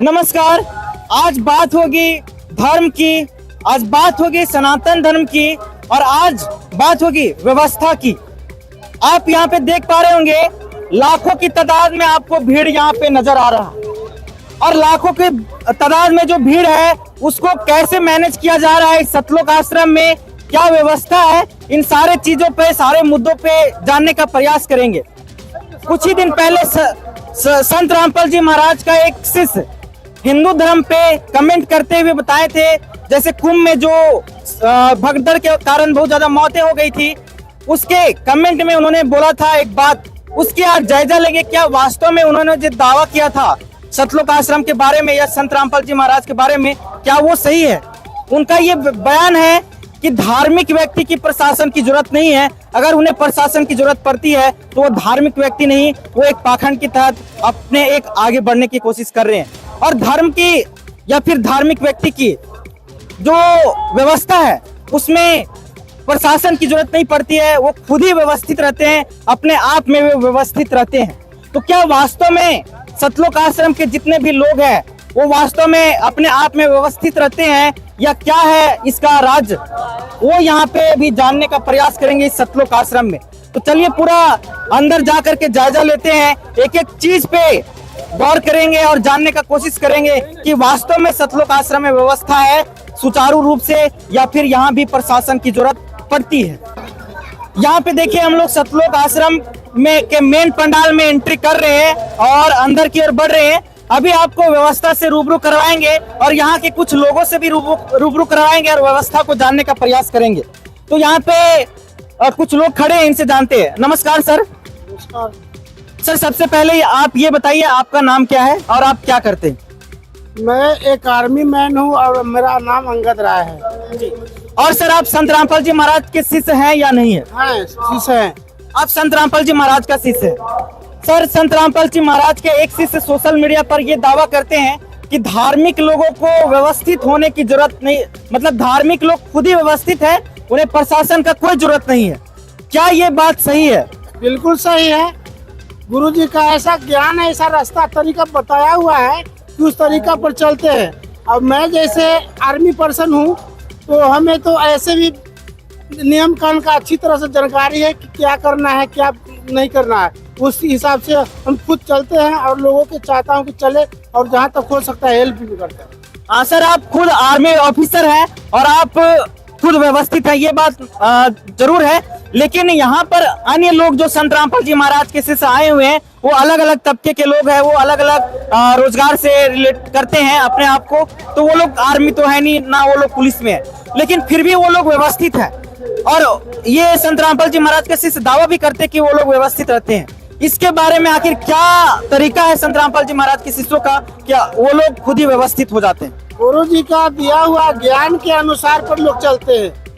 नमस्कार। आज बात होगी धर्म की, आज बात होगी सनातन धर्म की और आज बात होगी व्यवस्था की। आप यहाँ पे देख पा रहे होंगे लाखों की तादाद में आपको भीड़ यहाँ पे नजर आ रहा है और लाखों की तादाद में जो भीड़ है उसको कैसे मैनेज किया जा रहा है सतलोक आश्रम में, क्या व्यवस्था है, इन सारे चीजों पे, सारे मुद्दों पे जानने का प्रयास करेंगे। कुछ ही दिन पहले संत रामपाल जी महाराज का एक शिष्य हिंदू धर्म पे कमेंट करते हुए बताए थे, जैसे कुंभ में जो भगदड़ के कारण बहुत ज्यादा मौतें हो गई थी, उसके कमेंट में उन्होंने बोला था एक बात, उसके आज जायजा लेंगे क्या वास्तव में उन्होंने जो दावा किया था सतलोक आश्रम के बारे में या संत रामपाल जी महाराज के बारे में, क्या वो सही है। उनका ये बयान है कि धार्मिक व्यक्ति की प्रशासन की जरूरत नहीं है, अगर उन्हें प्रशासन की जरूरत पड़ती है तो वो धार्मिक व्यक्ति नहीं, वो एक पाखंड के तहत अपने एक आगे बढ़ने की कोशिश कर रहे हैं। और धर्म की या फिर धार्मिक व्यक्ति की जो व्यवस्था है उसमें प्रशासन की जरूरत नहीं पड़ती है, वो खुद ही व्यवस्थित रहते हैं, अपने आप में वे व्यवस्थित रहते हैं। तो क्या वास्तव में सतलोक आश्रम के जितने भी लोग हैं वो वास्तव में अपने आप में व्यवस्थित रहते हैं या क्या है इसका राज, वो यहाँ पे भी जानने का प्रयास करेंगे इस सतलोक आश्रम में। तो चलिए पूरा अंदर जा करके जायजा लेते हैं, एक एक चीज पे गौर करेंगे और जानने का कोशिश करेंगे कि वास्तव में सतलोक आश्रम में व्यवस्था है सुचारू रूप से या फिर यहाँ भी प्रशासन की जरूरत पड़ती है। यहाँ पे देखिए हम लोग सतलोक आश्रम में के मेन पंडाल में एंट्री कर रहे हैं और अंदर की ओर बढ़ रहे हैं। अभी आपको व्यवस्था से रूबरू करवाएंगे और यहाँ के कुछ लोगों से भी रूबरू करवाएंगे और व्यवस्था को जानने का प्रयास करेंगे। तो यहाँ पे कुछ लोग खड़े हैं, इनसे जानते हैं। नमस्कार सर। नमस्कार सर, सबसे पहले आप ये बताइए आपका नाम क्या है और आप क्या करते हैं। मैं एक आर्मी मैन हूँ और मेरा नाम अंगद राय है जी। और सर आप संत रामपाल जी महाराज के शिष्य हैं या नहीं है। हाँ, शिष्य हैं। आप संत रामपाल जी महाराज का शिष्य है। सर, संत रामपाल जी महाराज के एक शिष्य सोशल मीडिया पर ये दावा करते हैं कि धार्मिक लोगों को व्यवस्थित होने की जरूरत नहीं, मतलब धार्मिक लोग खुद ही व्यवस्थित है, उन्हें प्रशासन का कोई जरूरत नहीं है। क्या ये बात सही है। बिल्कुल सही है। गुरुजी का ऐसा ज्ञान है, ऐसा रास्ता तरीका बताया हुआ है कि उस तरीका पर चलते हैं। अब मैं जैसे आर्मी पर्सन हूँ तो हमें तो ऐसे भी नियम कानून का अच्छी तरह से जानकारी है कि क्या करना है क्या नहीं करना है, उस हिसाब से हम खुद चलते हैं और लोगों के चाहता हूँ कि चले और जहाँ तक हो सकता है हेल्प भी करते हैं। हाँ सर, आप खुद आर्मी ऑफिसर हैं और आप खुद व्यवस्थित है, ये बात जरूर है। लेकिन यहाँ पर अन्य लोग जो संत रामपाल जी महाराज के शिष्य आए हुए हैं वो अलग अलग तबके के लोग हैं, वो अलग अलग रोजगार से रिलेट करते हैं अपने आप को। तो वो लोग आर्मी तो है नहीं ना, वो लोग पुलिस में है, लेकिन फिर भी वो लोग व्यवस्थित है। और ये संत रामपाल जी महाराज के शिष्य दावा भी करते हैं कि वो लोग व्यवस्थित रहते हैं। इसके बारे में आखिर क्या तरीका है संत रामपाल जी महाराज के शिष्यों का, क्या वो लोग खुद ही व्यवस्थित हो जाते हैं। गुरु जी का दिया हुआ ज्ञान के अनुसार पर लोग चलते हैं।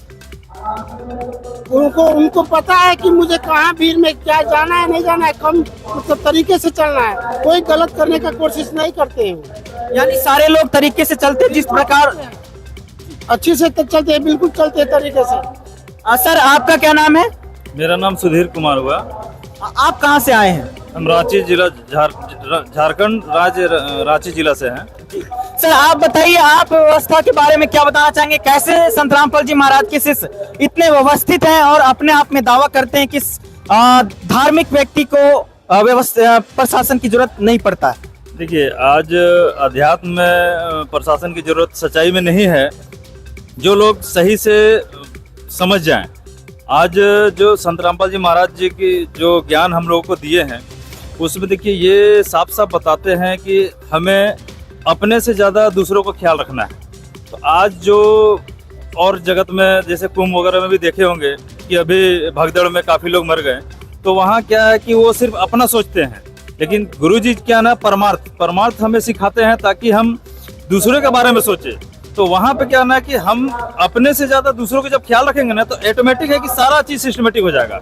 उनको पता है कि मुझे कहाँ भीड़ में क्या जाना है नहीं जाना है, कम मतलब तरीके से चलना है, कोई गलत करने का कोशिश नहीं करते हैं। यानी सारे लोग तरीके से चलते हैं, जिस प्रकार अच्छे से चलते हैं, बिल्कुल चलते हैं तरीके से। सर आपका क्या नाम है। मेरा नाम सुधीर कुमार हुआ। आप कहाँ से आए हैं। हम रांची जिला झारखंड राज्य रांची जिला से हैं। सर आप बताइए, आप व्यवस्था के बारे में क्या बताना चाहेंगे, कैसे संत रामपाल जी महाराज के शिष्य इतने व्यवस्थित हैं और अपने आप में दावा करते हैं कि धार्मिक व्यक्ति को व्यवस्था प्रशासन की जरूरत नहीं पड़ता है। देखिए, आज अध्यात्म में प्रशासन की जरूरत सच्चाई में नहीं है, जो लोग सही से समझ जाएं। आज जो संत रामपाल जी महाराज जी की जो ज्ञान हम लोगों को दिए हैं उसमें देखिए ये साफ साफ बताते हैं कि हमें अपने से ज़्यादा दूसरों का ख्याल रखना है। तो आज जो और जगत में जैसे कुंभ वगैरह में भी देखे होंगे कि अभी भगदड़ में काफ़ी लोग मर गए, तो वहाँ क्या है कि वो सिर्फ अपना सोचते हैं, लेकिन गुरुजी क्या ना परमार्थ हमें सिखाते हैं ताकि हम दूसरे के बारे में सोचें। तो वहाँ पे क्या ना कि हम अपने से ज्यादा दूसरों को जब ख्याल रखेंगे ना तो ऑटोमेटिक है कि सारा चीज सिस्टमेटिक हो जाएगा।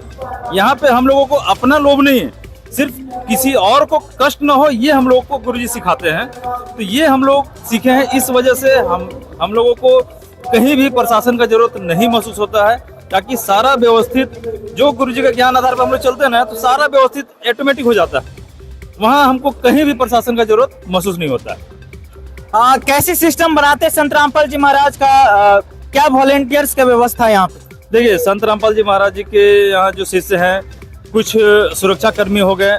यहाँ पे हम लोगों को अपना लोभ नहीं है, सिर्फ किसी और को कष्ट न हो, ये हम लोगों को गुरुजी सिखाते हैं। तो ये हम लोग सीखे हैं, इस वजह से हम लोगों को कहीं भी प्रशासन का जरूरत नहीं महसूस होता है, ताकि सारा व्यवस्थित जो गुरुजी के ज्ञान आधार पर हम लोग चलते हैं ना तो सारा व्यवस्थित ऑटोमेटिक हो जाता है। वहाँ हमको कहीं भी प्रशासन का जरूरत महसूस नहीं होता है। कैसे सिस्टम बनाते हैं संत रामपाल जी महाराज का? क्या वॉलेंटियर्स का व्यवस्था है यहाँ पे? देखिए, संत रामपाल जी महाराज जी के यहाँ जो शिष्य हैं, कुछ सुरक्षा कर्मी हो गए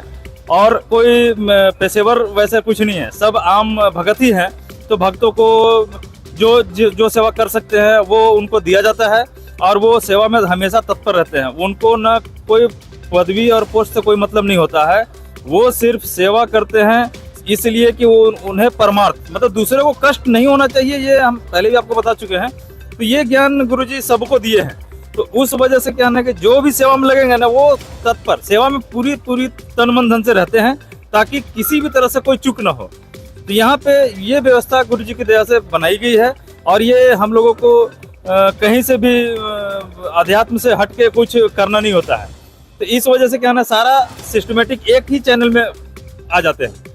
और कोई पेशेवर वैसे कुछ नहीं है, सब आम भगत ही हैं। तो भक्तों को जो सेवा कर सकते हैं वो उनको दिया जाता है और वो सेवा में हमेशा तत्पर रहते हैं। उनको न कोई पदवी और पोस्ट से कोई मतलब नहीं होता है, वो सिर्फ सेवा करते हैं इसलिए कि वो उन्हें परमार्थ मतलब दूसरे को कष्ट नहीं होना चाहिए, ये हम पहले भी आपको बता चुके हैं। तो ये ज्ञान गुरुजी सबको दिए हैं। तो उस वजह से क्या है कि जो भी सेवा में लगेंगे ना, वो तत्पर सेवा में पूरी तन मन धन से रहते हैं ताकि किसी भी तरह से कोई चूक ना हो। तो यहाँ पे ये व्यवस्था गुरुजी की दया से बनाई गई है और ये हम लोगों को कहीं से भी अध्यात्म से हट के कुछ करना नहीं होता है। तो इस वजह से क्या ना, सारा सिस्टमेटिक एक ही चैनल में आ जाते हैं।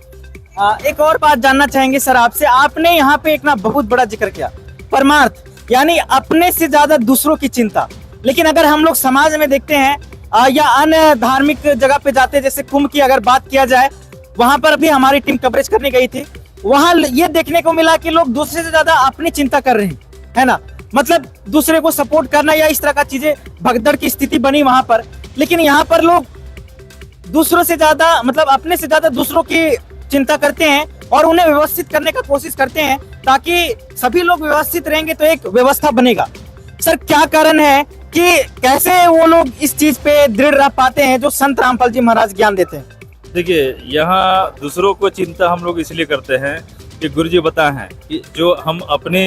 एक और बात जानना चाहेंगे सर आपसे, आपने यहाँ पे एक ना बहुत बड़ा जिक्र किया, परमार्थ यानी अपने से ज्यादा दूसरों की चिंता। लेकिन अगर हम लोग समाज में देखते हैं या अन्य धार्मिक जगह पे जाते हैं, जैसे कुंभ की अगर बात किया जाए, वहां पर भी हमारी टीम कवरेज करने गई थी, वहां ये देखने को मिला कि लोग दूसरे से ज्यादा अपनी चिंता कर रहे हैं, है ना, मतलब दूसरे को सपोर्ट करना या इस तरह का चीजें, भगदड़ की स्थिति बनी वहां पर। लेकिन यहाँ पर लोग दूसरों से ज्यादा मतलब अपने से ज्यादा दूसरों की चिंता करते हैं और उन्हें व्यवस्थित करने का कोशिश करते हैं ताकि सभी लोग व्यवस्थित रहेंगे तो एक व्यवस्था बनेगा। सर क्या कारण है कि कैसे वो लोग इस चीज पे दृढ़ रह पाते हैं जो संत रामपाल जी महाराज ज्ञान देते हैं? देखिए, यहाँ दूसरों को चिंता हम लोग इसलिए करते हैं कि गुरुजी बताए हैं कि जो हम अपने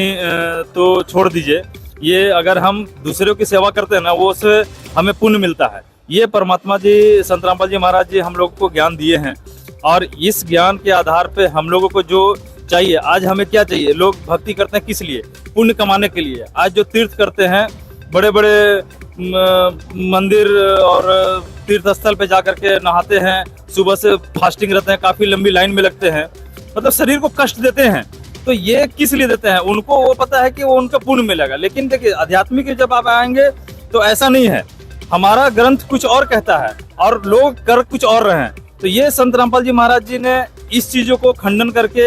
तो छोड़ दीजिए, ये अगर हम दूसरों की सेवा करते हैं ना, वो उससे हमें पुण्य मिलता है। ये परमात्मा जी संत रामपाल जी महाराज जी हम लोग को ज्ञान दिए हैं और इस ज्ञान के आधार पे हम लोगों को जो चाहिए, आज हमें क्या चाहिए, लोग भक्ति करते हैं किस लिए? पुण्य कमाने के लिए। आज जो तीर्थ करते हैं, बड़े बड़े मंदिर और तीर्थ स्थल पे जाकर के नहाते हैं, सुबह से फास्टिंग रहते हैं, काफी लंबी लाइन में लगते हैं, मतलब शरीर को कष्ट देते हैं। तो ये किस लिए देते हैं? उनको वो पता है कि वो उनका पुण्य मिलेगा। लेकिन देखिए, आध्यात्मिक जब आप आएंगे तो ऐसा नहीं है, हमारा ग्रंथ कुछ और कहता है और लोग कर कुछ और रहे हैं। तो ये संत रामपाल जी महाराज जी ने इस चीजों को खंडन करके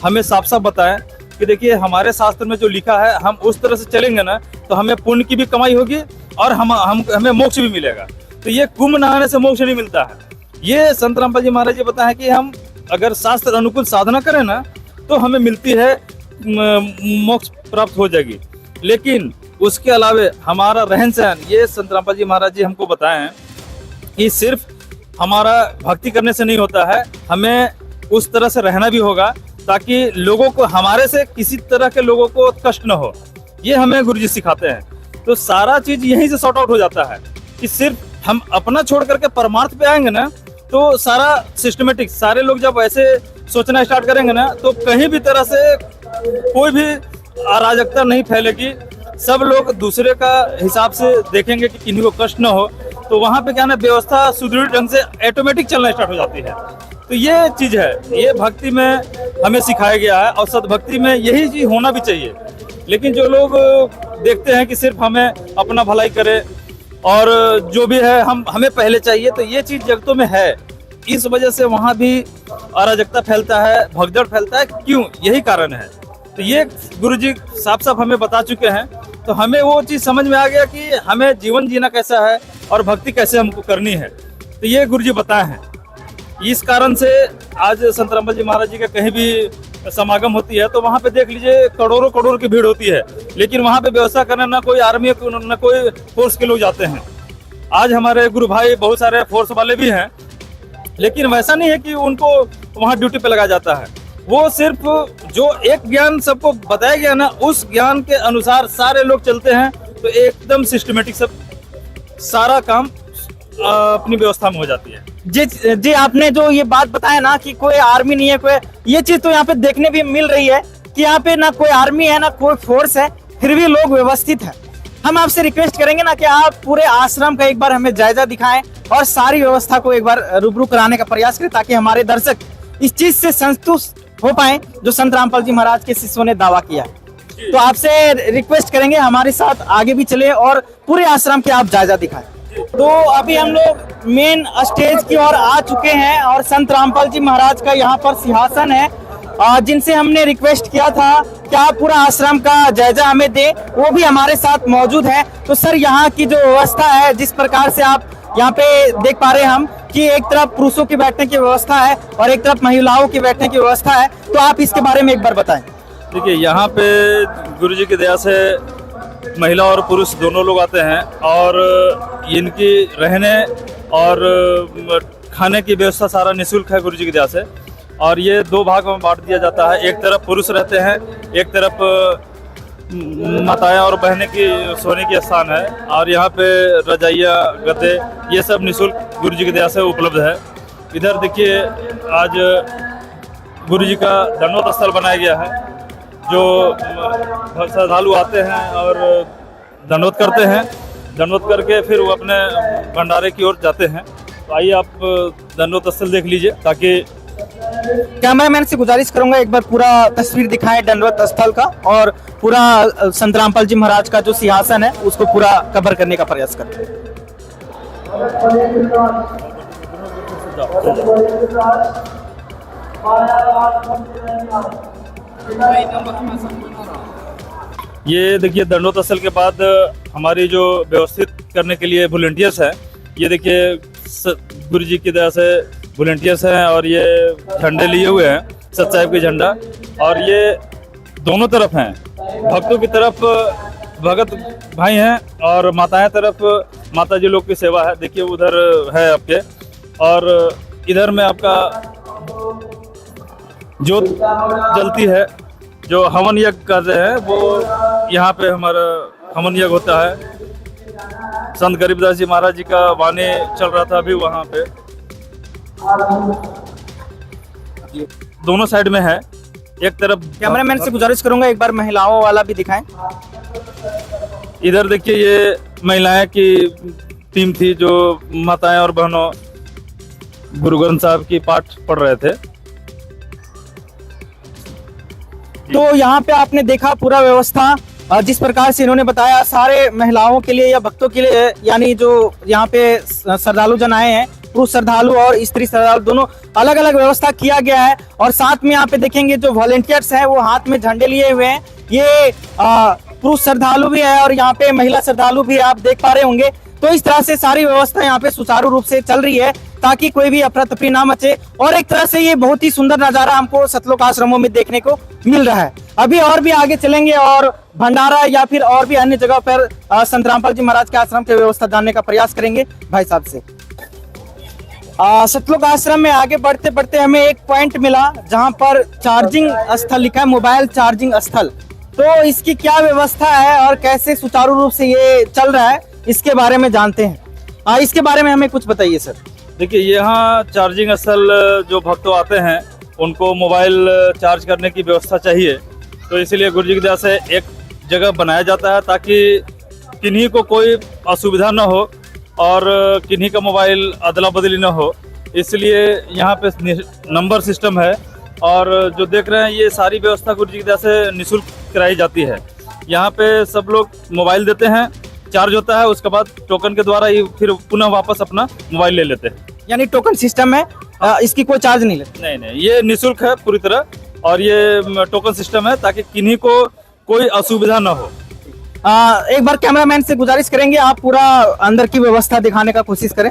हमें साफ साफ बताया कि देखिए, हमारे शास्त्र में जो लिखा है, हम उस तरह से चलेंगे ना तो हमें पुण्य की भी कमाई होगी और हमें मोक्ष भी मिलेगा। तो ये कुंभ नहाने से मोक्ष नहीं मिलता है। ये संत रामपाल जी महाराज जी बताया कि हम अगर शास्त्र अनुकूल साधना करें ना तो हमें मिलती है, मोक्ष प्राप्त हो जाएगी। लेकिन उसके अलावे हमारा रहन सहन, ये संत रामपाल जी महाराज जी हमको बताए हैं कि सिर्फ हमारा भक्ति करने से नहीं होता है, हमें उस तरह से रहना भी होगा ताकि लोगों को, हमारे से किसी तरह के लोगों को कष्ट न हो। ये हमें गुरुजी सिखाते हैं। तो सारा चीज यहीं से सॉर्ट आउट हो जाता है कि सिर्फ हम अपना छोड़ करके परमार्थ पे आएंगे ना तो सारा सिस्टमेटिक, सारे लोग जब ऐसे सोचना स्टार्ट करेंगे ना तो कहीं भी तरह से कोई भी अराजकता नहीं फैलेगी। सब लोग दूसरे का हिसाब से देखेंगे कि किन्हीं को कष्ट न हो। तो वहाँ पे क्या ना, व्यवस्था सुदृढ़ ढंग से ऑटोमेटिक चलना स्टार्ट हो जाती है। तो ये चीज है, ये भक्ति में हमें सिखाया गया है और सद्भक्ति में यही चीज होना भी चाहिए। लेकिन जो लोग देखते हैं कि सिर्फ हमें अपना भलाई करे और जो भी है हमें पहले चाहिए, तो ये चीज जगतों में है। इस वजह से वहाँ भी अराजकता फैलता है, भगदड़ फैलता है। क्यों? यही कारण है। तो ये गुरुजी साफ साफ हमें बता चुके हैं। तो हमें वो चीज समझ में आ गया कि हमें जीवन जीना कैसा है और भक्ति कैसे हमको करनी है। तो ये गुरुजी बताए हैं। इस कारण से आज संत रामपाल जी महाराज जी का कहीं भी समागम होती है तो वहाँ पे देख लीजिए करोड़ों की भीड़ होती है। लेकिन वहाँ पे व्यवस्था करने ना कोई आर्मी ना कोई फोर्स के लोग जाते हैं। आज हमारे गुरु भाई बहुत सारे फोर्स वाले भी हैं, लेकिन वैसा नहीं है कि उनको वहाँ ड्यूटी पे लगाया जाता है। वो सिर्फ जो एक ज्ञान सबको बताया गया ना, उस ज्ञान के अनुसार सारे लोग चलते हैं। तो एकदम सिस्टमेटिक सब सारा काम अपनी व्यवस्था में हो जाती है। जी आपने जो ये बात बताया ना कि कोई आर्मी नहीं है, कोई, ये चीज तो यहाँ पे देखने भी मिल रही है कि यहाँ पे ना कोई आर्मी है ना कोई फोर्स है, फिर भी लोग व्यवस्थित है। हम आपसे रिक्वेस्ट करेंगे ना कि आप पूरे आश्रम का एक बार हमें जायजा दिखाएं और सारी व्यवस्था को एक बार रूबरू कराने का प्रयास करें ताकि हमारे दर्शक इस चीज से संतुष्ट हो पाए जो संत रामपाल जी महाराज के शिष्यों ने दावा किया है। तो आपसे रिक्वेस्ट करेंगे हमारे साथ आगे भी चले और पूरे आश्रम के आप जायजा दिखाएं। तो अभी हम लोग मेन स्टेज की ओर आ चुके हैं और संत रामपाल जी महाराज का यहाँ पर सिंहासन है जिनसे हमने रिक्वेस्ट किया था कि आप पूरा आश्रम का जायजा हमें दें, वो भी हमारे साथ मौजूद है। तो सर, यहाँ की जो व्यवस्था है, जिस प्रकार से आप यहाँ पे देख पा रहे हैं हम कि एक तरफ पुरुषों की बैठने की व्यवस्था है और एक तरफ महिलाओं की बैठने की व्यवस्था है, तो आप इसके बारे में एक बार बताएं। देखिए, यहाँ पे गुरु जी की दया से महिला और पुरुष दोनों लोग आते हैं और इनकी रहने और खाने की व्यवस्था सारा निःशुल्क है गुरु जी की दया से। और ये दो भाग में बांट दिया जाता है, एक तरफ पुरुष रहते हैं, एक तरफ माताएं और बहनें की सोने की स्थान है। और यहाँ पे रजाइयाँ, गद्दे, ये सब निःशुल्क गुरु जी की दया से उपलब्ध है। इधर देखिए, आज गुरु जी का दंडवत स्थल बनाया गया है, जो श्रद्धालु आते हैं और दंडवत करते हैं। दंडवत करके फिर वो अपने भंडारे की ओर जाते हैं। तो आइए आप दंडवत स्थल देख लीजिए, ताकि कैमरामैन से गुजारिश करूंगा एक बार पूरा तस्वीर दिखाएं दंडवत स्थल का, और पूरा संत रामपाल जी महाराज का जो सिंहासन है उसको पूरा कवर करने का प्रयास करें। ये देखिए, दंडवत स्थल के बाद हमारी जो व्यवस्थित करने के लिए वॉलंटियर्स हैं, ये देखिए गुरु जी की दया से वॉलंटियर्स हैं और ये झंडे लिए हुए हैं, सत साहिब के झंडा। और ये दोनों तरफ हैं, भक्तों की तरफ भगत भाई हैं और माताएं तरफ माता जी लोग की सेवा है। देखिए, उधर है आपके, और इधर में आपका जोत जलती है, जो हवन यज्ञ कर रहे हैं, वो यहाँ पे हमारा हवन यज्ञ होता है। संत गरीबदास जी महाराज जी का वाणी चल रहा था अभी वहाँ पे। दोनों साइड में है, एक तरफ। कैमरामैन से गुजारिश करूंगा एक बार महिलाओं वाला भी दिखाएं। इधर देखिए, ये महिलाएं की टीम थी, जो माताएं और बहनों गुरु ग्रंथ साहब की पाठ पढ़ रहे थे। तो यहाँ पे आपने देखा पूरा व्यवस्था, जिस प्रकार से इन्होंने बताया, सारे महिलाओं के लिए या भक्तों के लिए, यानी जो यहाँ पे श्रद्धालु जन आए हैं, पुरुष श्रद्धालु और स्त्री श्रद्धालु दोनों, अलग अलग व्यवस्था किया गया है। और साथ में यहाँ पे देखेंगे जो वॉलंटियर्स हैं वो हाथ में झंडे लिए हुए हैं। ये पुरुष श्रद्धालु भी है और यहाँ पे महिला श्रद्धालु भी आप देख पा रहे होंगे। तो इस तरह से सारी व्यवस्था यहाँ पे सुचारू रूप से चल रही है, ताकि कोई भी अफरा तफरी ना मचे। और एक तरह से ये बहुत ही सुंदर नजारा हमको सतलोक आश्रमों में देखने को मिल रहा है। अभी और भी आगे चलेंगे और भंडारा या फिर और भी अन्य जगह पर संत रामपाल जी महाराज के आश्रम की व्यवस्था जानने का प्रयास करेंगे भाई साहब से। सतलोक आश्रम में आगे बढ़ते बढ़ते हमें एक पॉइंट मिला जहां पर चार्जिंग स्थल लिखा है, मोबाइल चार्जिंग स्थल। तो इसकी क्या व्यवस्था है और कैसे सुचारू रूप से ये चल रहा है, इसके बारे में जानते हैं। इसके बारे में हमें कुछ बताइए सर। देखिए, यहाँ चार्जिंग स्थल, जो भक्त आते हैं उनको मोबाइल चार्ज करने की व्यवस्था चाहिए, तो इसलिए गुरु जी की दया से एक जगह बनाया जाता है, ताकि किन्हीं को कोई असुविधा न हो और किन्हीं का मोबाइल अदला बदली न हो। इसलिए यहाँ पे नंबर सिस्टम है, और जो देख रहे हैं ये सारी व्यवस्था गुरु जी की दया से निःशुल्क कराई जाती है। यहाँ पे सब लोग मोबाइल देते हैं, चार्ज होता है, उसके बाद टोकन के द्वारा ही फिर पुनः वापस अपना मोबाइल ले लेते हैं। यानी टोकन सिस्टम है, इसकी कोई चार्ज नहीं लेते? नहीं, ये निःशुल्क है पूरी तरह, और ये टोकन सिस्टम है ताकि किन्हीं को कोई असुविधा न हो। एक बार कैमरामैन से गुजारिश करेंगे, आप पूरा अंदर की व्यवस्था दिखाने का कोशिश करें।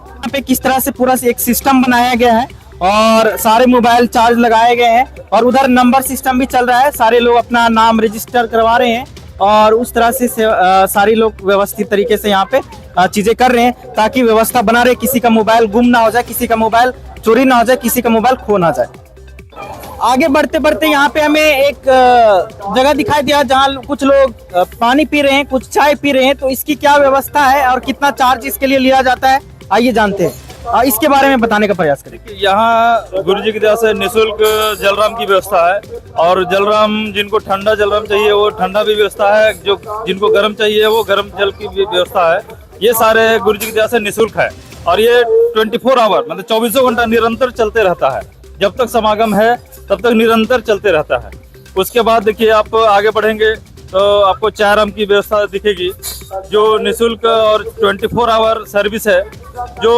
यहाँ पे किस तरह से पूरा एक सिस्टम बनाया गया है और सारे मोबाइल चार्ज लगाए गए हैं, और उधर नंबर सिस्टम भी चल रहा है। सारे लोग अपना नाम रजिस्टर करवा रहे हैं और उस तरह से सारे लोग व्यवस्थित तरीके से यहाँ पे चीजें कर रहे हैं, ताकि व्यवस्था बना रहे, किसी का मोबाइल गुम ना हो जाए, किसी का मोबाइल चोरी ना हो जाए, किसी का मोबाइल खो ना जाए। आगे बढ़ते बढ़ते यहाँ पे हमें एक जगह दिखाई दिया जहाँ कुछ लोग पानी पी रहे हैं, कुछ चाय पी रहे हैं। तो इसकी क्या व्यवस्था है और कितना चार्ज इसके लिए लिया जाता है, आइए जानते हैं। इसके बारे में बताने का प्रयास करें। यहाँ गुरु जी की दया से निःशुल्क जलराम की व्यवस्था है, और जलराम, जिनको ठंडा जलराम चाहिए वो ठंडा भी व्यवस्था है, जो जिनको गर्म चाहिए वो गर्म जल की भी व्यवस्था है। ये सारे गुरु जी की दया से निःशुल्क है, और ये 24 आवर मतलब 24 घंटा निरंतर चलते रहता है। जब तक समागम है तब तक निरंतर चलते रहता है। उसके बाद देखिए, आप आगे बढ़ेंगे तो आपको चाय राम की व्यवस्था दिखेगी। जो निःशुल्क और 24 आवर सर्विस है, जो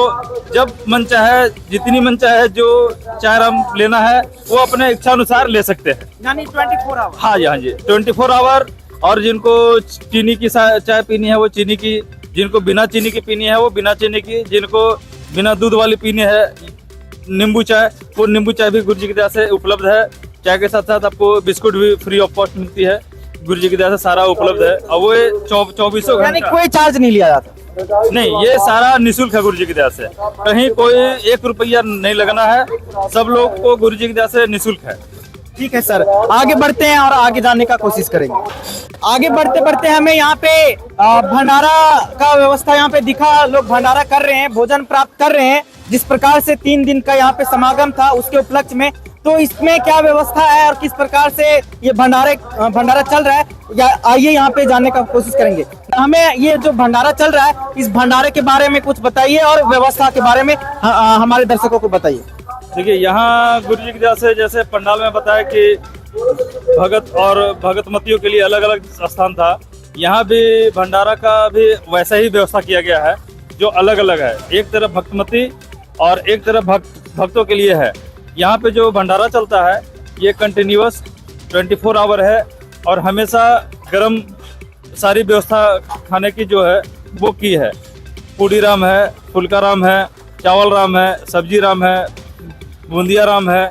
जब मन चाहे, जितनी मन चाहे जो चाय राम लेना है वो अपने इच्छा अनुसार ले सकते हैं। यानी 24 आवर। हाँ जी, हाँ जी, 24 आवर। और जिनको चीनी की चाय पीनी है वो चीनी की, जिनको बिना चीनी की पीनी है वो बिना चीनी की, जिनको बिना दूध वाली पीनी है नींबू चाय, वो नींबू चाय भी गुरु जी की दया से उपलब्ध है। चाय के साथ साथ आपको बिस्कुट भी फ्री ऑफ कॉस्ट मिलती है, गुरु जी की दया से सारा उपलब्ध है। और वो 24 यानी घंटा कोई चार्ज नहीं लिया जाता। नहीं, ये सारा निःशुल्क है गुरु जी की दया से, कहीं कोई 1 रुपया नहीं लगना है, सब लोग को गुरु जी की दया से निःशुल्क है। ठीक है सर, आगे बढ़ते हैं और आगे जाने का कोशिश करेंगे। आगे बढ़ते बढ़ते हमें यहाँ पे भंडारा का व्यवस्था यहाँ पे दिखा, लोग भंडारा कर रहे हैं, भोजन प्राप्त कर रहे हैं। जिस प्रकार से 3 दिन का यहाँ पे समागम था उसके उपलक्ष्य में, तो इसमें क्या व्यवस्था है और किस प्रकार से ये भंडारा चल रहा है, या आइए यहाँ पे जानने का कोशिश करेंगे। हमें ये जो भंडारा चल रहा है इस भंडारे के बारे में कुछ बताइए और व्यवस्था के बारे में हमारे दर्शकों को बताइए। देखिए, यहाँ गुरु जी की दया से जैसे पंडाल में बताया कि भगत और भगतमतियों के लिए अलग अलग स्थान था, यहाँ भी भंडारा का भी वैसा ही व्यवस्था किया गया है, जो अलग अलग है। एक तरफ भक्तमती और एक तरफ भक्तों के लिए है। यहाँ पे जो भंडारा चलता है ये कंटिन्यूअस 24 आवर है और हमेशा गरम सारी व्यवस्था खाने की जो है वो की है। पूड़ी राम है, फुल्का राम है, चावल राम है, सब्जी राम है, बूंदिया राम है,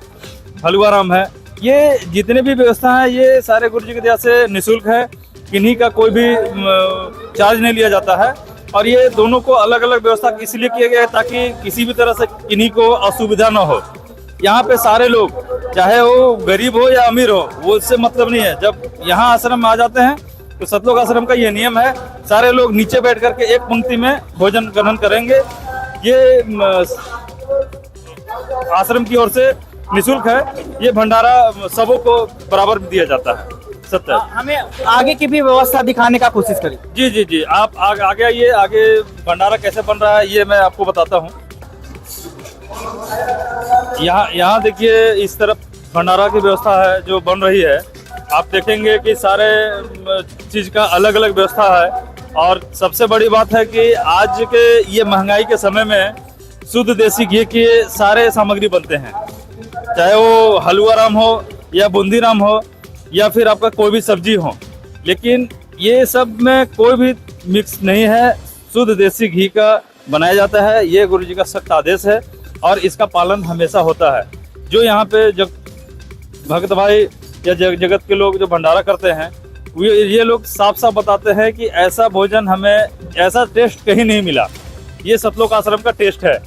हलवा राम है। ये जितने भी व्यवस्था है ये सारे गुरु जी की दया से निःशुल्क है, किन्हीं का कोई भी चार्ज नहीं लिया जाता है। और ये दोनों को अलग अलग व्यवस्था इसलिए किया गया है ताकि किसी भी तरह से किन्हीं को असुविधा न हो। यहाँ पे सारे लोग, चाहे वो गरीब हो या अमीर हो, वो इससे मतलब नहीं है। जब यहाँ आश्रम में आ जाते हैं तो सतलोक आश्रम का ये नियम है, सारे लोग नीचे बैठ करके एक पंक्ति में भोजन ग्रहण करेंगे। ये आश्रम की ओर से निःशुल्क है, ये भंडारा सबों को बराबर दिया जाता है। सत्य। हमें आगे की भी व्यवस्था दिखाने का कोशिश करें। जी जी जी, आप आगे आइए, आगे भंडारा कैसे बन रहा है ये मैं आपको बताता हूँ। यहाँ देखिए, इस तरफ भंडारा की व्यवस्था है जो बन रही है। आप देखेंगे कि सारे चीज का अलग अलग व्यवस्था है। और सबसे बड़ी बात है कि आज के ये महंगाई के समय में शुद्ध देसी घी के सारे सामग्री बनते हैं, चाहे वो हलवा राम हो या बूंदी राम हो या फिर आपका कोई भी सब्जी हो, लेकिन ये सब में कोई भी मिक्स नहीं है, शुद्ध देसी घी का बनाया जाता है। ये गुरु जी का सख्त आदेश है और इसका पालन हमेशा होता है। जो यहाँ पे जब भक्त भाई या जगत के लोग जो भंडारा करते हैं ये लोग साफ साफ बताते हैं कि ऐसा भोजन हमें, ऐसा टेस्ट कहीं नहीं मिला, ये सतलोक आश्रम का टेस्ट है।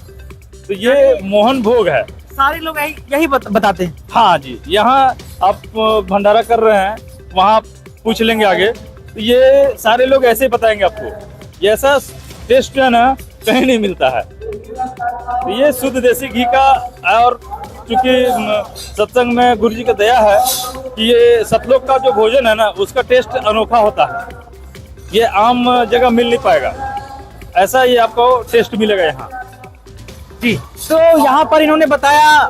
तो ये मोहन भोग है, सारे लोग यही बताते हैं। हाँ जी, यहाँ आप भंडारा कर रहे हैं, वहाँ पूछ लेंगे आगे, तो ये सारे लोग ऐसे ही बताएंगे आपको। ये ऐसा टेस्ट है ना, कहीं नहीं मिलता है। तो ये शुद्ध देसी घी का, और चूंकि सत्संग में गुरु जी का दया है कि ये सतलोक का जो भोजन है ना उसका टेस्ट अनोखा होता है, ये आम जगह मिल नहीं पाएगा, ऐसा ये आपको टेस्ट मिलेगा यहाँ। जी, तो यहाँ पर इन्होंने बताया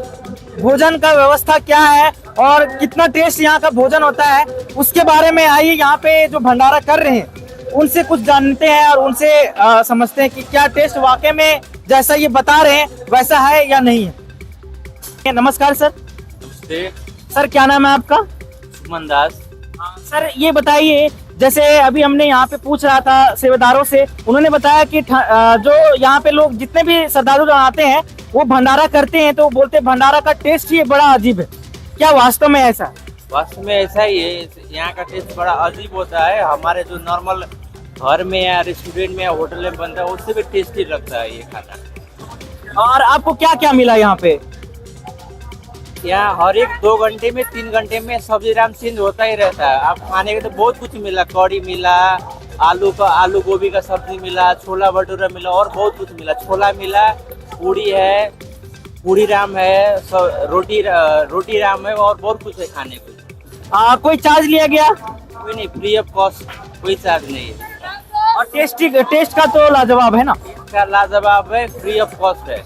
भोजन का व्यवस्था क्या है और कितना टेस्ट यहाँ का भोजन होता है, उसके बारे में आइए यहाँ पे जो भंडारा कर रहे हैं उनसे कुछ जानते हैं और उनसे समझते हैं कि क्या टेस्ट वाकई में जैसा ये बता रहे हैं वैसा है या नहीं है। नमस्कार सर। नमस्ते। सर क्या नाम है आपका? सुमन दास। सर ये बताइए, जैसे अभी हमने यहाँ पे पूछ रहा था सेवादारों से, उन्होंने बताया कि जो यहाँ पे लोग जितने भी श्रद्धालु आते हैं वो भंडारा करते हैं तो बोलते हैं भंडारा का टेस्ट ही बड़ा अजीब है, क्या वास्तव में ऐसा है? वास्तव में ऐसा ही है, यहाँ का टेस्ट बड़ा अजीब होता है। हमारे जो नॉर्मल घर में या रेस्टोरेंट में या होटल में बनता है उससे भी टेस्टी लगता है ये खाना। और आपको क्या क्या मिला यहाँ पे? यहाँ हर एक 2 घंटे में 3 घंटे में सब्जी राम चेंज होता ही रहता है। आप खाने के तो बहुत कुछ मिला, कढ़ी मिला, आलू गोभी का सब्जी मिला, छोला भटूरा मिला और बहुत कुछ मिला। छोला मिला, पूड़ी है, पूड़ी राम है, रोटी राम है और बहुत कुछ है खाने को। कोई चार्ज लिया गया? कोई नहीं, फ्री ऑफ कॉस्ट, कोई चार्ज नहीं है। और टेस्ट का तो लाजवाब है ना? इसका लाजवाब है, फ्री ऑफ कॉस्ट है।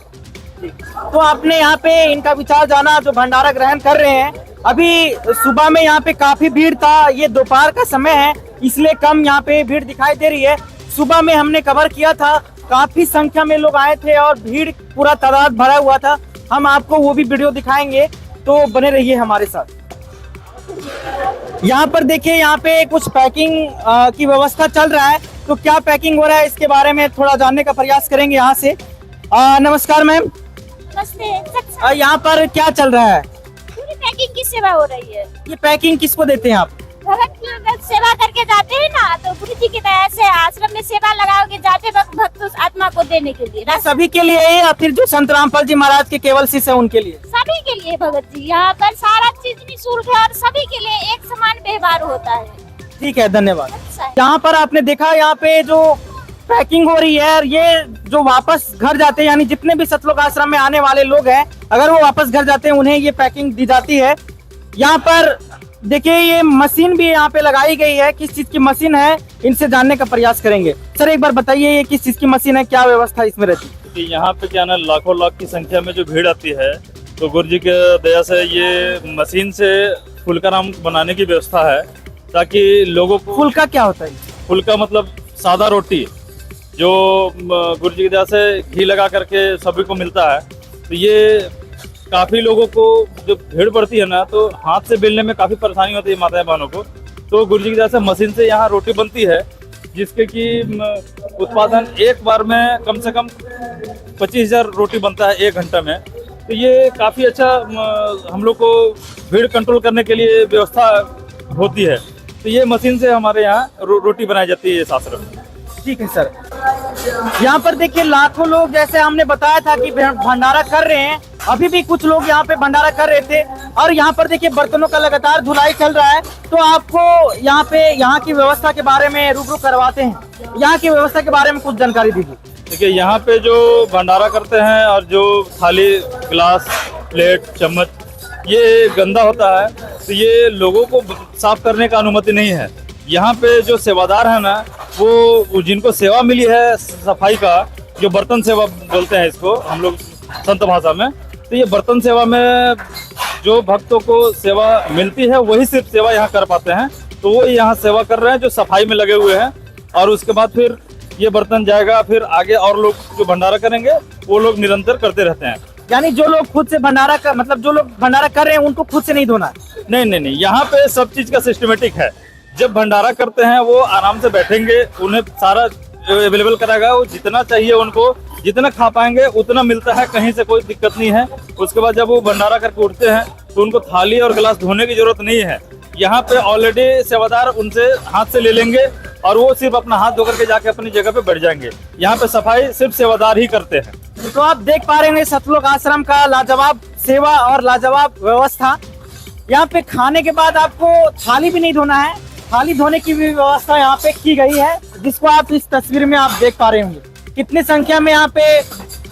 तो आपने यहाँ पे इनका विचार जाना, जो भंडारा ग्रहण कर रहे हैं। अभी सुबह में यहाँ पे काफी भीड़ था, ये दोपहर का समय है इसलिए कम यहाँ पे भीड़ दिखाई दे रही है। सुबह में हमने कवर किया था, काफी संख्या में लोग आए थे और भीड़ पूरा तादाद भरा हुआ था। हम आपको वो भी वीडियो दिखाएंगे, तो बने रहिए हमारे साथ। यहाँ पर देखिए, यहाँ पे कुछ पैकिंग की व्यवस्था चल रहा है, तो क्या पैकिंग हो रहा है इसके बारे में थोड़ा जानने का प्रयास करेंगे यहाँ से। नमस्कार मैम, नमस्ते। यहाँ पर क्या चल रहा है? पूरी पैकिंग की सेवा हो रही है। ये पैकिंग किसको देते हैं आप? भगत की अगर सेवा करके जाते हैं ना, तो गुरु जी की दया से आश्रम में सेवा लगाओगे जाते वक्त भक्त उस आत्मा को देने के लिए। सभी के लिए है या फिर जो संत रामपाल जी महाराज के केवल शिष्य है उनके लिए? सभी के लिए भगत जी, यहाँ पर सारा चीज निःशुल्क है और सभी के लिए एक समान व्यवहार होता है। ठीक है, धन्यवाद। अच्छा है। यहाँ पर आपने देखा, यहाँ पे जो पैकिंग हो रही है, और ये जो वापस घर जाते हैं, यानी जितने भी सतलोक आश्रम में आने वाले लोग हैं, अगर वो वापस घर जाते हैं उन्हें ये पैकिंग दी जाती है। यहाँ पर देखिए, ये मशीन भी यहाँ पे लगाई गई है। किस चीज की मशीन है, इनसे जानने का प्रयास करेंगे। सर एक बार बताइए, ये किस चीज की मशीन है, क्या व्यवस्था इसमें रहती है? कि यहाँ पे क्या ना, लाखों लाख की संख्या में जो भीड़ आती है, तो गुरु जी के दया से ये मशीन से फुल्काराम बनाने की व्यवस्था है, ताकि लोगों को। फुल्का क्या होता है? फुल्का मतलब सादा रोटी, जो गुरु जी की दया से घी लगा करके सभी को मिलता है। तो ये काफ़ी लोगों को जो भीड़ पड़ती है ना, तो हाथ से बेलने में काफ़ी परेशानी होती है माताएं बहनों को। तो गुरु जी की दया से मशीन से यहाँ रोटी बनती है, जिसके कि उत्पादन एक बार में कम से कम 25,000 रोटी बनता है 1 घंटा में। तो ये काफ़ी अच्छा हम लोग को भीड़ कंट्रोल करने के लिए व्यवस्था होती है। तो ये मशीन से हमारे यहाँ रोटी बनाई जाती है इस आश्रम में। ठीक है सर। यहाँ पर देखिए, लाखों लोग, जैसे हमने बताया था कि भंडारा कर रहे हैं, अभी भी कुछ लोग यहाँ पे भंडारा कर रहे थे। और यहाँ पर देखिए, बर्तनों का लगातार धुलाई चल रहा है। तो आपको यहाँ पे यहाँ की व्यवस्था के बारे में रूबरू करवाते हैं। यहाँ की व्यवस्था के बारे में कुछ जानकारी दीजिए। देखिए, यहाँ पे जो भंडारा करते हैं और जो थाली, गिलास, प्लेट, चम्मच ये गंदा होता है, तो ये लोगों को साफ करने का अनुमति नहीं है। यहाँ पे जो सेवादार है ना, वो जिनको सेवा मिली है सफाई का, जो बर्तन सेवा बोलते हैं इसको हम लोग संत भाषा में, तो ये बर्तन सेवा में जो भक्तों को सेवा मिलती है वही सिर्फ सेवा यहाँ कर पाते हैं। तो वो यहाँ सेवा कर रहे हैं, जो सफाई में लगे हुए हैं। और उसके बाद फिर ये बर्तन जाएगा, फिर आगे और लोग जो भंडारा करेंगे वो लोग निरंतर करते रहते हैं। यानी जो लोग खुद से भंडारा कर, मतलब जो लोग भंडारा कर रहे हैं उनको खुद से नहीं धोना? नहीं, यहाँ पे सब चीज का सिस्टमेटिक है। जब भंडारा करते हैं वो आराम से बैठेंगे, उन्हें सारा अवेलेबल कराएगा, वो जितना चाहिए उनको, जितना खा पाएंगे उतना मिलता है, कहीं से कोई दिक्कत नहीं है। उसके बाद जब वो भंडारा करके उठते हैं तो उनको थाली और गिलास धोने की जरूरत नहीं है। यहाँ पे ऑलरेडी सेवादार उनसे हाथ से ले लेंगे और वो सिर्फ अपना हाथ धो करके जाके अपनी जगह पे बैठ जाएंगे। यहाँ पे सफाई सिर्फ सेवादार ही करते हैं। तो आप देख पा रहे हैं सतलोक आश्रम का लाजवाब सेवा और लाजवाब व्यवस्था। यहाँ पे खाने के बाद आपको थाली भी नहीं धोना है, थाली धोने की भी व्यवस्था यहाँ पे की गई है, जिसको आप इस तस्वीर में आप देख पा रहे होंगे। कितनी संख्या में यहाँ पे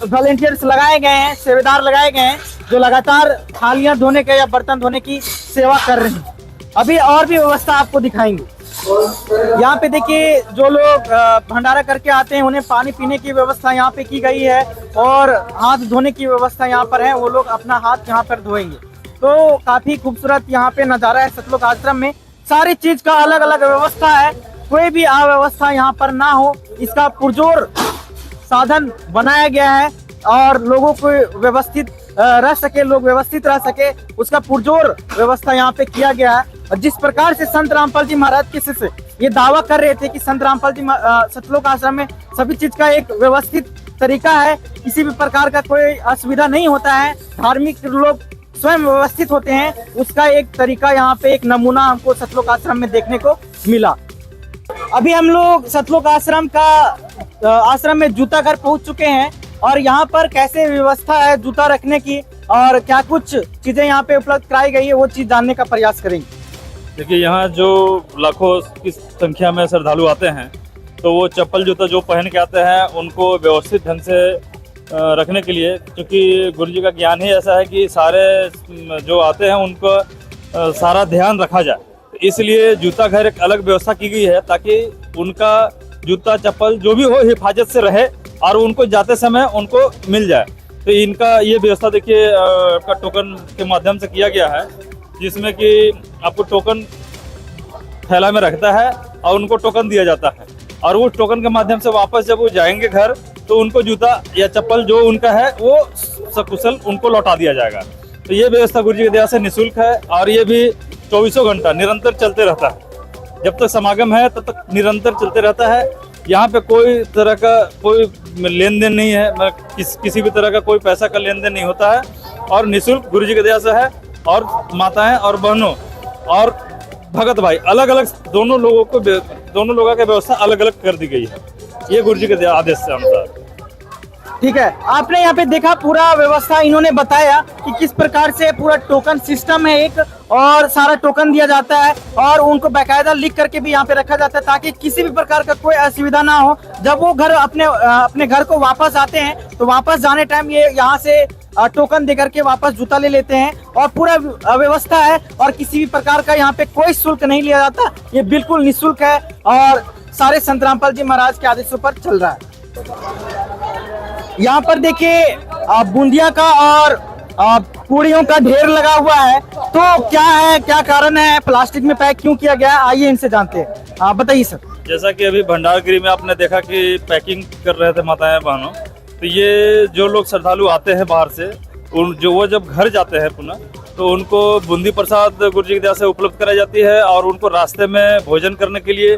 वॉलेंटियर्स लगाए गए हैं, सेवादार लगाए गए हैं, जो लगातार थालियां धोने के या बर्तन धोने की सेवा कर रहे हैं। अभी और भी व्यवस्था आपको दिखाएंगे। यहाँ पे देखिए, जो लोग भंडारा करके आते हैं उन्हें पानी पीने की व्यवस्था यहाँ पे की गई है और हाथ धोने की व्यवस्था यहाँ पर है। वो लोग अपना हाथ यहाँ पर धोएंगे। तो काफी खूबसूरत यहाँ पे नजारा है सतलोक आश्रम में। सारी चीज का अलग अलग व्यवस्था है, कोई भी अव्यवस्था यहाँ पर ना हो, इसका पुरजोर साधन बनाया गया है और लोगों को व्यवस्थित रह सके, लोग व्यवस्थित रह सके, उसका पुरजोर व्यवस्था यहाँ पे किया गया है। और जिस प्रकार से संत रामपाल जी महाराज के शिष्य ये दावा कर रहे थे कि संत रामपाल जी सतलोक आश्रम में सभी चीज का एक व्यवस्थित तरीका है, किसी भी प्रकार का कोई असुविधा नहीं होता है, धार्मिक लोग स्वयं व्यवस्थित होते हैं, उसका एक तरीका यहाँ पे एक नमूना हमको सतलोक आश्रम में देखने को मिला। अभी हम लोग सतलोक आश्रम में जूता घर पहुंच चुके हैं और यहाँ पर कैसे व्यवस्था है जूता रखने की और क्या कुछ चीजें यहाँ पे उपलब्ध कराई गई है वो चीज जानने का प्रयास करेंगे। देखिए, यहाँ जो लाखों की संख्या में श्रद्धालु आते हैं, तो वो चप्पल जूता जो पहन के आते हैं उनको व्यवस्थित ढंग से रखने के लिए, क्योंकि गुरु जी का ज्ञान ही ऐसा है कि सारे जो आते हैं उनको सारा ध्यान रखा जाए, इसलिए जूता घर एक अलग व्यवस्था की गई है ताकि उनका जूता चप्पल जो भी हो हिफाजत से रहे और उनको जाते समय उनको मिल जाए। तो इनका ये व्यवस्था देखिए आपका टोकन के माध्यम से किया गया है, जिसमें कि आपको टोकन थैला में रखता है और उनको टोकन दिया जाता है और वो टोकन के माध्यम से वापस जब वो जाएंगे घर तो उनको जूता या चप्पल जो उनका है वो सकुशल उनको लौटा दिया जाएगा। तो ये व्यवस्था गुरु जी की दया से निःशुल्क है और ये भी 24 घंटा निरंतर चलते रहता है। जब तक समागम है तब तक निरंतर चलते रहता है। यहाँ पे कोई तरह का कोई लेन देन नहीं है, किसी भी तरह का कोई पैसा का लेन देन नहीं होता है और निःशुल्क गुरु जी की दया से है। और माताएं और बहनों और भगत भाई अलग अलग दोनों लोगों की व्यवस्था अलग अलग कर दी गई है, ये गुरु जी के आदेश से अनुसार। ठीक है, आपने यहाँ पे देखा पूरा व्यवस्था इन्होंने बताया कि किस प्रकार से पूरा टोकन सिस्टम है एक, और सारा टोकन दिया जाता है और उनको बाकायदा लिख करके भी यहाँ पे रखा जाता है ताकि किसी भी प्रकार का कोई असुविधा ना हो। जब वो घर अपने घर को वापस आते हैं तो वापस जाने टाइम ये यहाँ से टोकन दे करके वापस जूता ले लेते हैं और पूरा व्यवस्था है और किसी भी प्रकार का यहाँ पे कोई शुल्क नहीं लिया जाता। ये बिल्कुल निःशुल्क है और सारे संत रामपाल जी महाराज के आदेशों पर चल रहा है। यहाँ पर देखिए बूंदिया का और पूड़ियों का ढेर लगा हुआ है, तो क्या कारण है, प्लास्टिक में पैक क्यों किया गया है, आइए इनसे जानते हैं। आप बताइए सर। जैसा कि अभी भंडारगिरी में आपने देखा कि पैकिंग कर रहे थे माताएं बहनों, तो ये जो लोग श्रद्धालु आते हैं बाहर से वो जब घर जाते हैं पुनः तो उनको बूंदी प्रसाद गुरु जी की दया से उपलब्ध कराई जाती है और उनको रास्ते में भोजन करने के लिए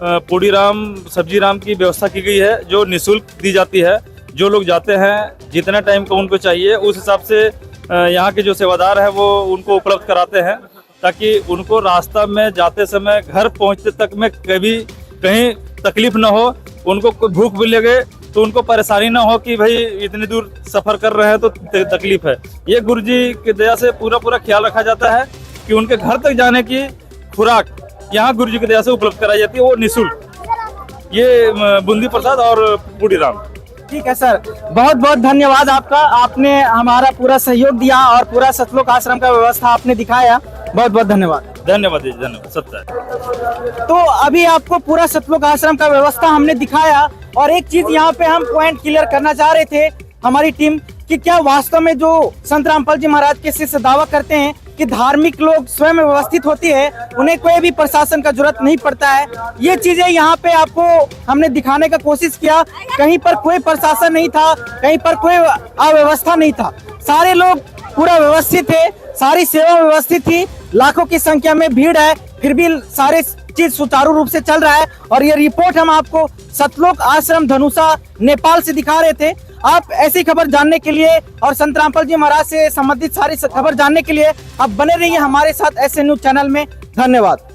पूड़ी राम सब्जी राम की व्यवस्था की गई है जो निःशुल्क दी जाती है। जो लोग जाते हैं जितना टाइम का उनको चाहिए उस हिसाब से यहाँ के जो सेवादार है वो उनको उपलब्ध कराते हैं ताकि उनको रास्ता में जाते समय घर पहुँचते तक में कहीं तकलीफ ना हो, उनको कोई भूख भी लगे तो उनको परेशानी ना हो कि भाई इतनी दूर सफर कर रहे हैं तो तकलीफ है। ये गुरु जी की दया से पूरा ख्याल रखा जाता है कि उनके घर तक जाने की खुराक यहाँ गुरु जी की दया से उपलब्ध कराई जाती है, वो निःशुल्क। ये बूंदी प्रसाद और पूड़ी राम। ठीक है सर, बहुत बहुत धन्यवाद आपका, आपने हमारा पूरा सहयोग दिया और पूरा सतलोक आश्रम का व्यवस्था आपने दिखाया। बहुत बहुत धन्यवाद। धन्यवाद जी, धन्यवाद, सत्य है। तो अभी आपको पूरा सतलोक आश्रम का व्यवस्था हमने दिखाया और एक चीज यहाँ पे हम पॉइंट क्लियर करना चाह रहे थे हमारी टीम कि क्या वास्तव में जो संत रामपाल जी महाराज के शिष्य दावा करते हैं कि धार्मिक लोग स्वयं व्यवस्थित होती है, उन्हें कोई भी प्रशासन का जरूरत नहीं पड़ता है। ये चीजें यहाँ पे आपको हमने दिखाने का कोशिश किया। कहीं पर कोई प्रशासन नहीं था, कहीं पर कोई अव्यवस्था नहीं था, सारे लोग पूरा व्यवस्थित थे, सारी सेवा व्यवस्थित थी, लाखों की संख्या में भीड़ है, फिर भी सारे चीज सुचारू रूप से चल रहा है। और ये रिपोर्ट हम आपको सतलोक आश्रम धनुषा नेपाल से दिखा रहे थे। आप ऐसी खबर जानने के लिए और संत रामपाल जी महाराज से संबंधित सारी खबर जानने के लिए आप बने रहिए हमारे साथ ऐसे न्यूज चैनल में। धन्यवाद।